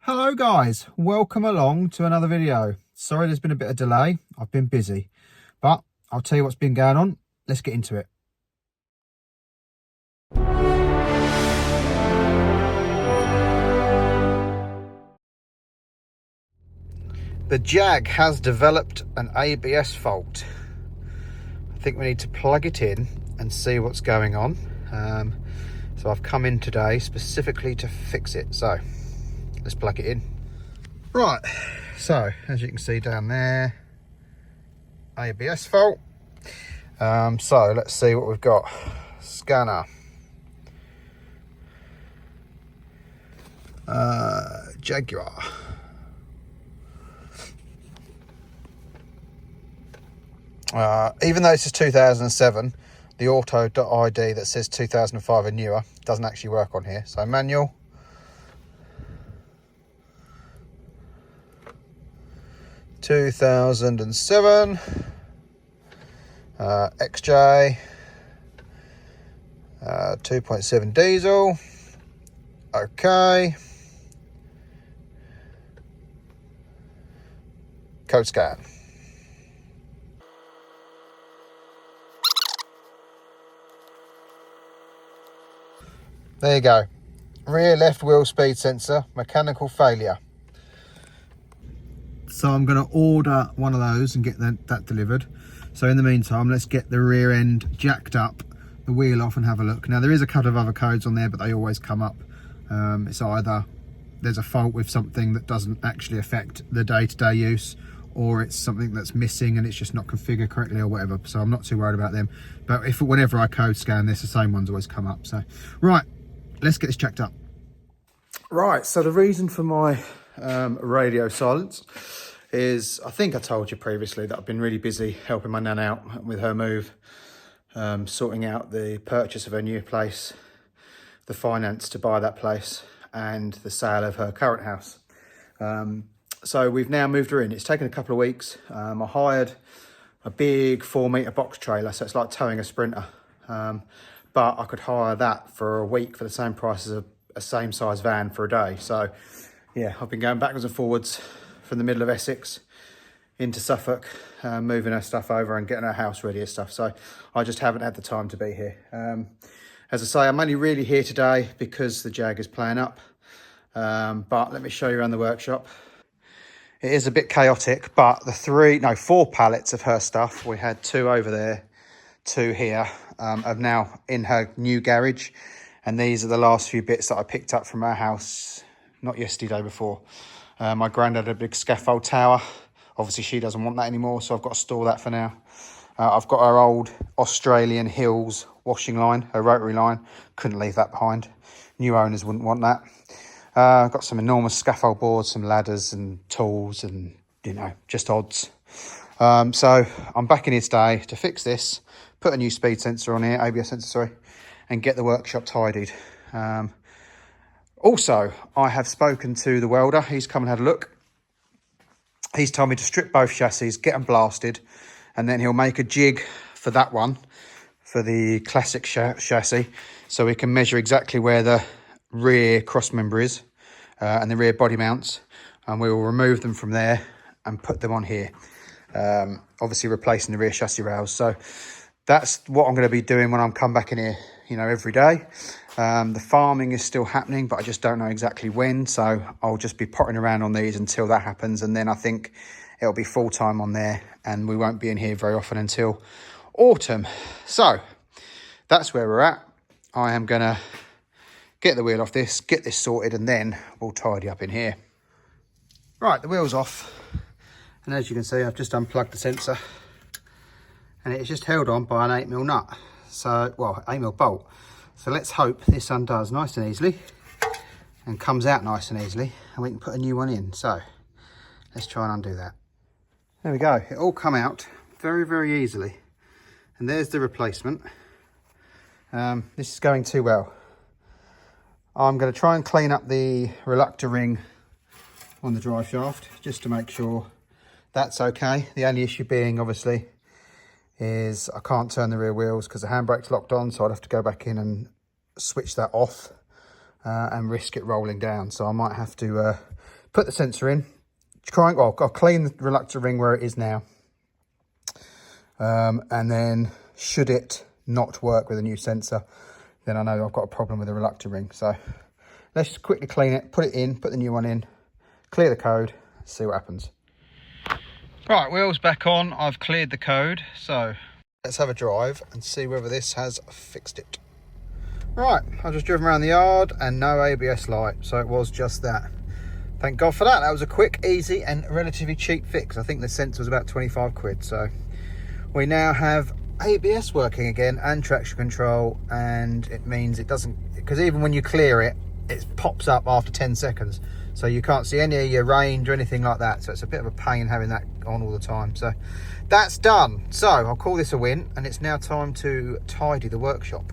Hello guys, welcome along to another video. Sorry there's been a bit of delay, I've been busy, but I'll tell you what's been going on. Let's get into it. The Jag has developed an ABS fault. I think we need to plug it in and see what's going on. So I've come in today specifically to fix it. So let's plug it in. Right, so as you can see down there, ABS fault. So let's see what we've got. Scanner. Jaguar. Even though this is 2007, the auto.id that says 2005 and newer doesn't actually work on here. So manual. (2007) XJ 2.7 diesel. Okay. Code scan. There you go. Rear left wheel speed sensor, mechanical failure. So I'm going to order one of those and get that delivered. So in the meantime, let's get the rear end jacked up, the wheel off and have a look. Now there is a couple of other codes on there, but they always come up. It's either there's a fault with something that doesn't actually affect the day-to-day use, or it's something that's missing and it's just not configured correctly or whatever. So I'm not too worried about them. But whenever I code scan this, the same ones always come up. So right, let's get this checked up. Right, so the reason for my radio silence is, I think I told you previously that I've been really busy helping my nan out with her move, sorting out the purchase of her new place, the finance to buy that place, and the sale of her current house. So we've now moved her in. It's taken a couple of weeks. I hired a big 4-metre box trailer, so it's like towing a Sprinter. But I could hire that for a week for the same price as a same size van for a day. So yeah, I've been going backwards and forwards from the middle of Essex into Suffolk, moving her stuff over and getting her house ready and stuff. So I just haven't had the time to be here. As I say, I'm only really here today because the Jag is playing up. But let me show you around the workshop. It is a bit chaotic, but the 4 pallets of her stuff, we had 2 over there, 2 here, are now in her new garage. And these are the last few bits that I picked up from her house, not yesterday, day before. My granddad had a big scaffold tower. Obviously she doesn't want that anymore, so I've got to store that for now. I've got her old Australian Hills washing line, her rotary line. Couldn't leave that behind. New owners wouldn't want that. I've got some enormous scaffold boards, some ladders and tools and, you know, just odds. So I'm back in here today to fix this, put a new speed sensor on here, ABS sensor, sorry, and get the workshop tidied. Also, I have spoken to the welder. He's come and had a look. He's told me to strip both chassis, get them blasted, and then he'll make a jig for that one, for the classic chassis, so we can measure exactly where the rear cross member is and the rear body mounts, and we will remove them from there and put them on here, obviously replacing the rear chassis rails. So that's what I'm going to be doing when I'm come back in here, you know, every day. The farming is still happening, but I just don't know exactly when, so I'll just be potting around on these until that happens, and then I think it'll be full-time on there and we won't be in here very often until autumn. So that's where we're at. I am gonna get the wheel off this, get this sorted, and then we'll tidy up in here. Right, the wheel's off, and as you can see, I've just unplugged the sensor and it's just held on by an 8mm nut. So, well, 8mm bolt. So let's hope this undoes nice and easily and comes out nice and easily, and we can put a new one in. So let's try and undo that. There we go. It all come out very, very easily. And there's the replacement. This is going too well. I'm going to try and clean up the reluctor ring on the drive shaft just to make sure that's okay. The only issue being, obviously, is I can't turn the rear wheels because the handbrake's locked on, so I'd have to go back in and switch that off and risk it rolling down. So I might have to put the sensor in, I'll clean the reluctor ring where it is now. And then should it not work with a new sensor, then I know I've got a problem with the reluctor ring. So let's just quickly clean it, put it in, put the new one in, clear the code, see what happens. Right, wheels back on, I've cleared the code, so let's have a drive and see whether this has fixed it. Right, I've just driven around the yard and no ABS light, so it was just that. Thank God for that. That was a quick, easy and relatively cheap fix. I think the sensor was about 25 quid, so we now have ABS working again and traction control, and it means it doesn't, because even when you clear it, it pops up after 10 seconds. So you can't see any of your range or anything like that. So it's a bit of a pain having that on all the time. So that's done. So I'll call this a win, and it's now time to tidy the workshop.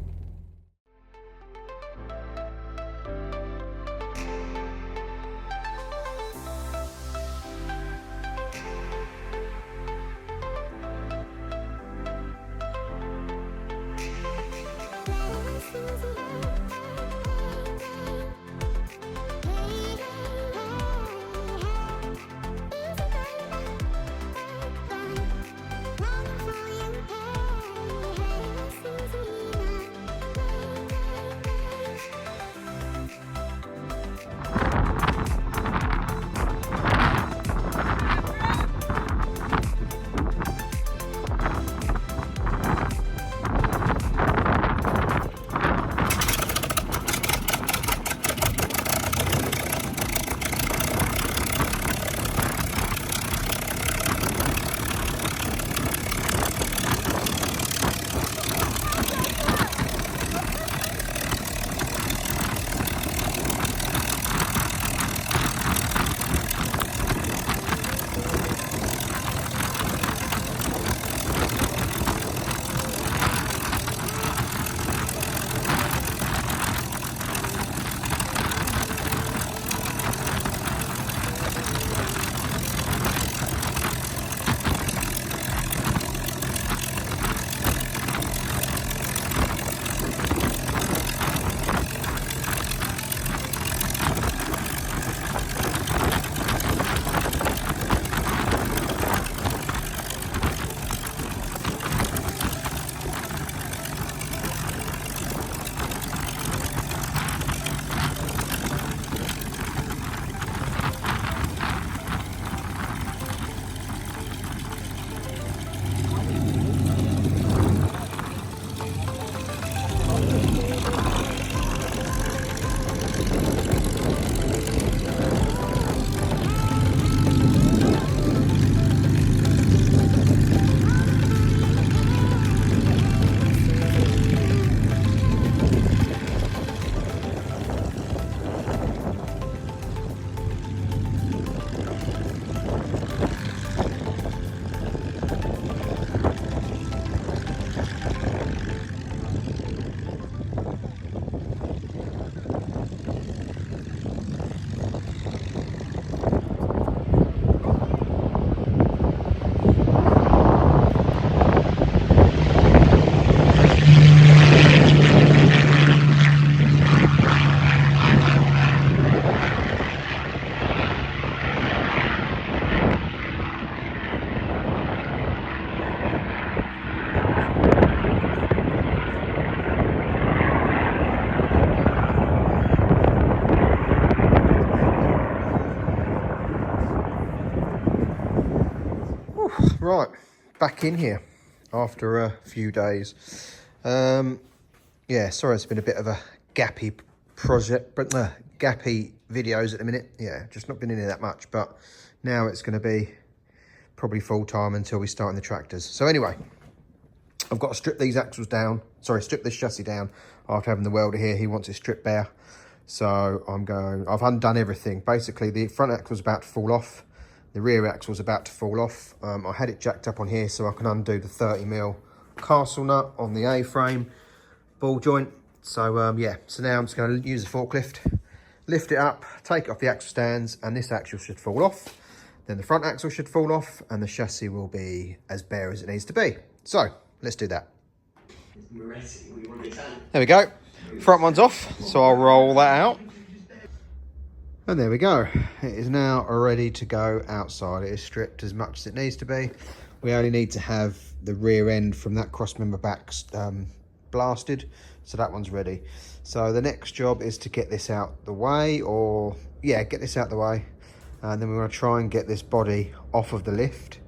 Right, back in here after a few days. Yeah, sorry it's been a bit of a gappy project, but gappy videos at the minute. Yeah, just not been in here that much, but now it's going to be probably full time until we start in the tractors. So anyway, I've got to strip these axles down, strip this chassis down after having the welder here. He wants it stripped bare. So I've undone everything. Basically, the front axle was about to fall off. The rear axle was about to fall off. I had it jacked up on here so I can undo the 30mm castle nut on the A-frame ball joint. So yeah, so now I'm just going to use a forklift, lift it up, take it off the axle stands, and this axle should fall off. Then the front axle should fall off, and the chassis will be as bare as it needs to be. So let's do that. There we go. Front one's off, so I'll roll that out. And there we go. It is now ready to go outside. It is stripped as much as it needs to be. We only need to have the rear end from that cross member back blasted, so that one's ready. So the next job is to get this out the way, or yeah, get this out the way, and then we want to try and get this body off of the lift,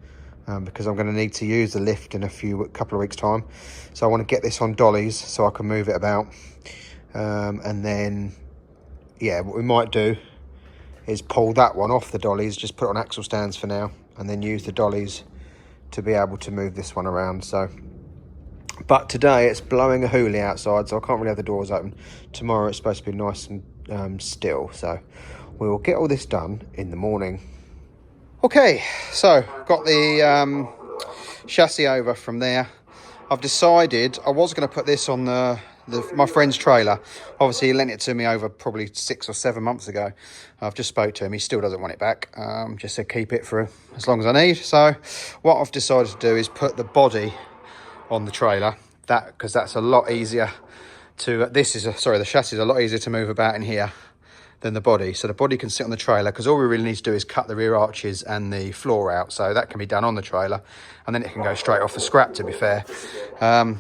because I'm going to need to use the lift in a couple of weeks time. So I want to get this on dollies so I can move it about, and then yeah, what we might do is pull that one off the dollies, just put it on axle stands for now, and then use the dollies to be able to move this one around. So, but today it's blowing a hoolie outside, so I can't really have the doors open. Tomorrow it's supposed to be nice and still, so we will get all this done in the morning. Okay, so got the chassis over from there. I've decided I was going to put this on my friend's trailer. Obviously he lent it to me over probably 6 or 7 months ago. I've just spoke to him, he still doesn't want it back. Just said keep it for as long as I need. So what I've decided to do is put the body on the trailer, because that's a lot easier to the chassis is a lot easier to move about in here than the body. So the body can sit on the trailer, because all we really need to do is cut the rear arches and the floor out, so that can be done on the trailer, and then it can go straight off the scrap, to be fair.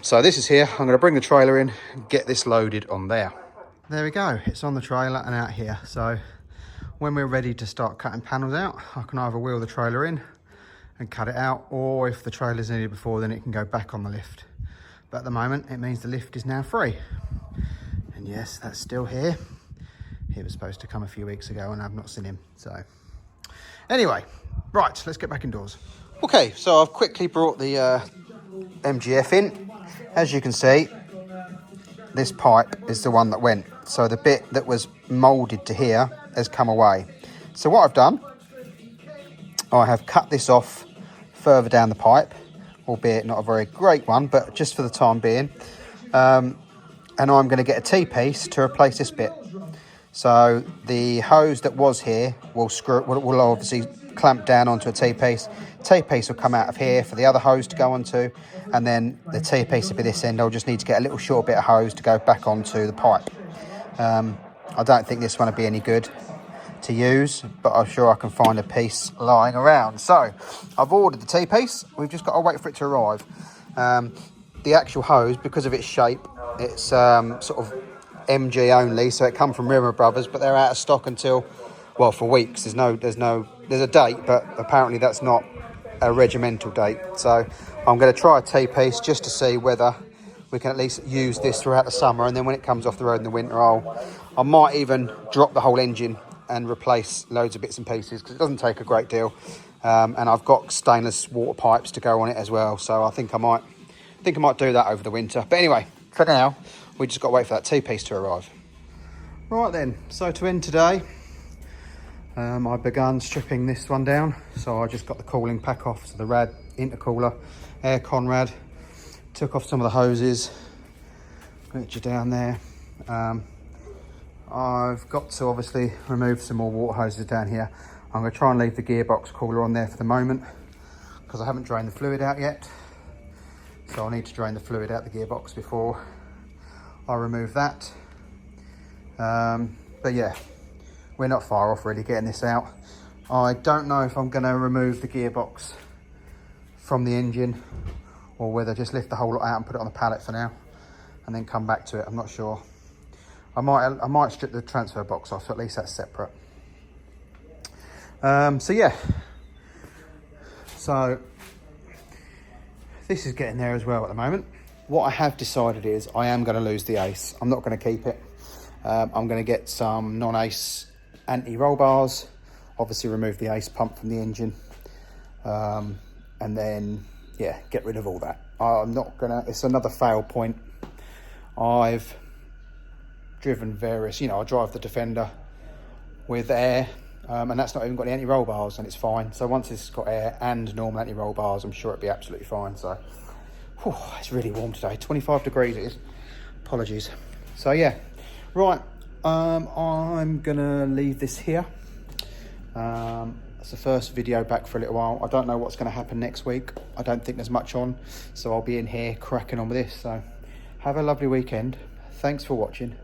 So this is here. I'm going to bring the trailer in and get this loaded on there. There we go, it's on the trailer and out here. So when we're ready to start cutting panels out, I can either wheel the trailer in and cut it out, or if the trailer's needed before, then it can go back on the lift. But at the moment it means the lift is now free, and yes, that's still here. He was supposed to come a few weeks ago and I've not seen him. So anyway, right, let's get back indoors. Okay, so I've quickly brought the MGF in. As you can see, this pipe is the one that went. So the bit that was moulded to here has come away. So what I've done, I have cut this off further down the pipe, albeit not a very great one, but just for the time being. And I'm going to get a T-piece to replace this bit. So the hose that was here will obviously clamp down onto a T-piece. T-piece will come out of here for the other hose to go onto, and then the T-piece will be this end. I'll just need to get a little short bit of hose to go back onto the pipe. I don't think this one will be any good to use, but I'm sure I can find a piece lying around. So I've ordered the T-piece. We've just got to wait for it to arrive. The actual hose, because of its shape, it's sort of MG only, so it come from Rimmer Brothers, but they're out of stock until, well, for weeks. There's a date, but apparently that's not a regimental date. So I'm going to try a T-piece just to see whether we can at least use this throughout the summer, and then when it comes off the road in the winter, I might even drop the whole engine and replace loads of bits and pieces, because it doesn't take a great deal. And I've got stainless water pipes to go on it as well, so I think I might do that over the winter. But anyway, for now, we just got to wait for that T-piece to arrive. Right then, so to end today, I've begun stripping this one down. So I just got the cooling pack off, so the rad intercooler, aircon rad, took off some of the hoses, which are down there. I've got to obviously remove some more water hoses down here. I'm going to try and leave the gearbox cooler on there for the moment, because I haven't drained the fluid out yet. So I need to drain the fluid out the gearbox before I remove that. But yeah, we're not far off really getting this out. I don't know if I'm going to remove the gearbox from the engine, or whether just lift the whole lot out and put it on the pallet for now and then come back to it. I'm not sure. I might strip the transfer box off, so at least that's separate. So yeah, so this is getting there as well at the moment. What I have decided is I am going to lose the Ace. I'm not going to keep it. I'm going to get some non-Ace anti-roll bars, obviously remove the Ace pump from the engine, and then yeah, get rid of all that. I'm not gonna, it's another fail point. I've driven various, I drive the Defender with air, and that's not even got the anti-roll bars, and it's fine. So once it's got air and normal anti-roll bars, I'm sure it'll be absolutely fine. So whew, it's really warm today, 25 degrees it is. Apologies. So yeah, right, I'm gonna leave this here. It's the first video back for a little while. I don't know what's going to happen next week. I don't think there's much on, so I'll be in here cracking on with this. So have a lovely weekend. Thanks for watching,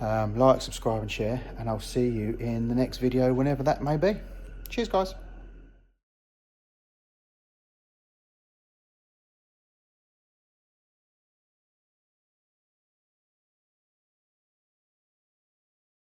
Like, subscribe and share, and I'll see you in the next video whenever that may be. Cheers guys.